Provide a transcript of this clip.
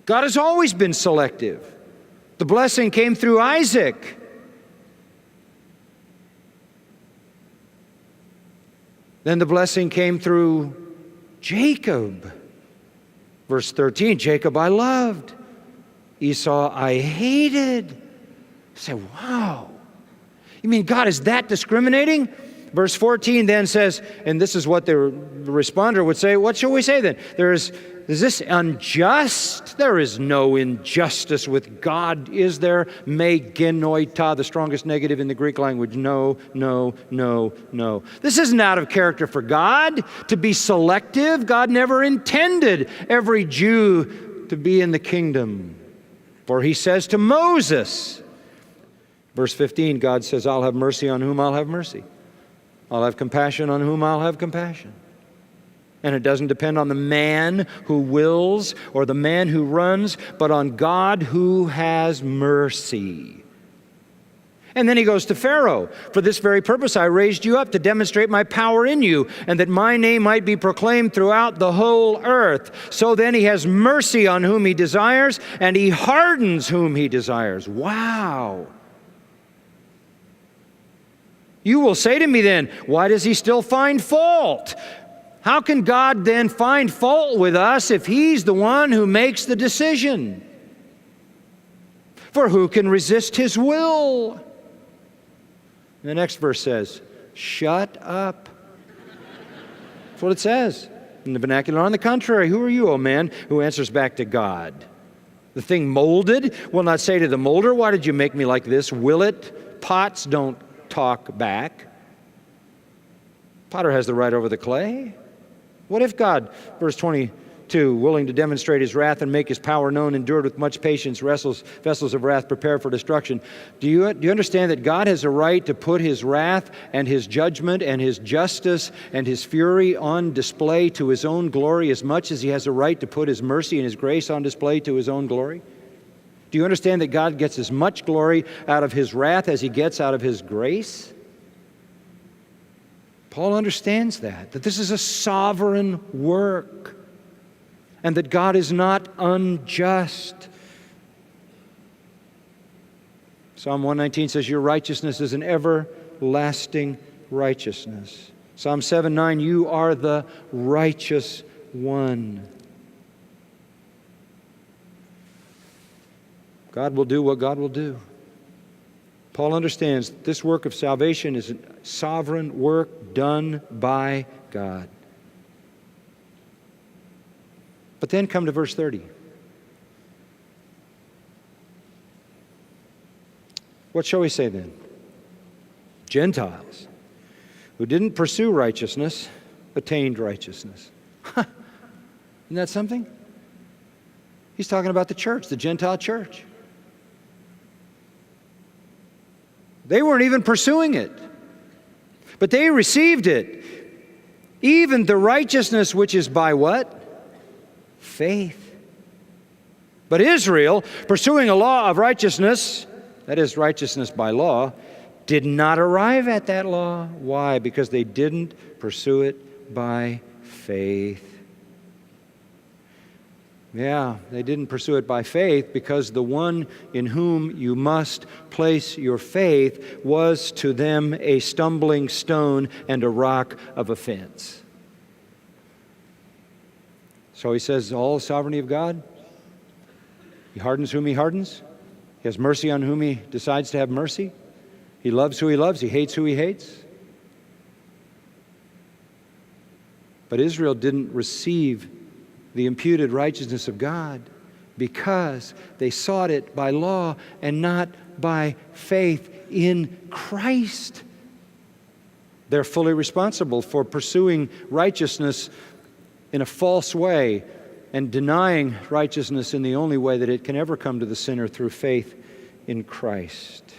God has always been selective. The blessing came through Isaac. Then the blessing came through Jacob. Verse 13, Jacob I loved, Esau I hated. I say, wow. You mean God is that discriminating? Verse 14 then says, and this is what the responder would say, what shall we say then? Is this unjust? There is no injustice with God, is there? Me genoita, the strongest negative in the Greek language. No, no, no, no. This isn't out of character for God to be selective. God never intended every Jew to be in the kingdom. For he says to Moses, verse 15, God says, I'll have mercy on whom I'll have mercy. I'll have compassion on whom I'll have compassion. And it doesn't depend on the man who wills or the man who runs, but on God who has mercy. And then he goes to Pharaoh. For this very purpose I raised you up to demonstrate my power in you, and that my name might be proclaimed throughout the whole earth. So then he has mercy on whom he desires, and he hardens whom he desires. Wow. You will say to me then, why does he still find fault? How can God then find fault with us if he's the one who makes the decision? For who can resist his will? The next verse says, shut up. That's what it says in the vernacular. On the contrary, who are you, O man, who answers back to God? The thing molded will not say to the molder, why did you make me like this? Will it? Pots don't talk back. Potter has the right over the clay. What if God, verse 22, willing to demonstrate his wrath and make his power known, endured with much patience vessels of wrath prepared for destruction? Do you understand that God has a right to put his wrath and his judgment and his justice and his fury on display to his own glory as much as he has a right to put his mercy and his grace on display to his own glory? Do you understand that God gets as much glory out of his wrath as he gets out of his grace? Paul understands that this is a sovereign work and that God is not unjust. Psalm 119 says, your righteousness is an everlasting righteousness. Psalm 7:9, you are the righteous one. God will do what God will do. Paul understands that this work of salvation is a sovereign work done by God. But then come to verse 30. What shall we say then? Gentiles who didn't pursue righteousness attained righteousness. Isn't that something? He's talking about the church, the Gentile church. They weren't even pursuing it, but they received it. Even the righteousness which is by what? Faith. But Israel, pursuing a law of righteousness, that is righteousness by law, did not arrive at that law. Why? Because they didn't pursue it by faith. Yeah, they didn't pursue it by faith because the one in whom you must place your faith was to them a stumbling stone and a rock of offense. So he says, all the sovereignty of God. He hardens whom he hardens. He has mercy on whom he decides to have mercy. He loves who he loves. He hates who he hates. But Israel didn't receive the imputed righteousness of God because they sought it by law and not by faith in Christ. They're fully responsible for pursuing righteousness in a false way and denying righteousness in the only way that it can ever come to the sinner, through faith in Christ.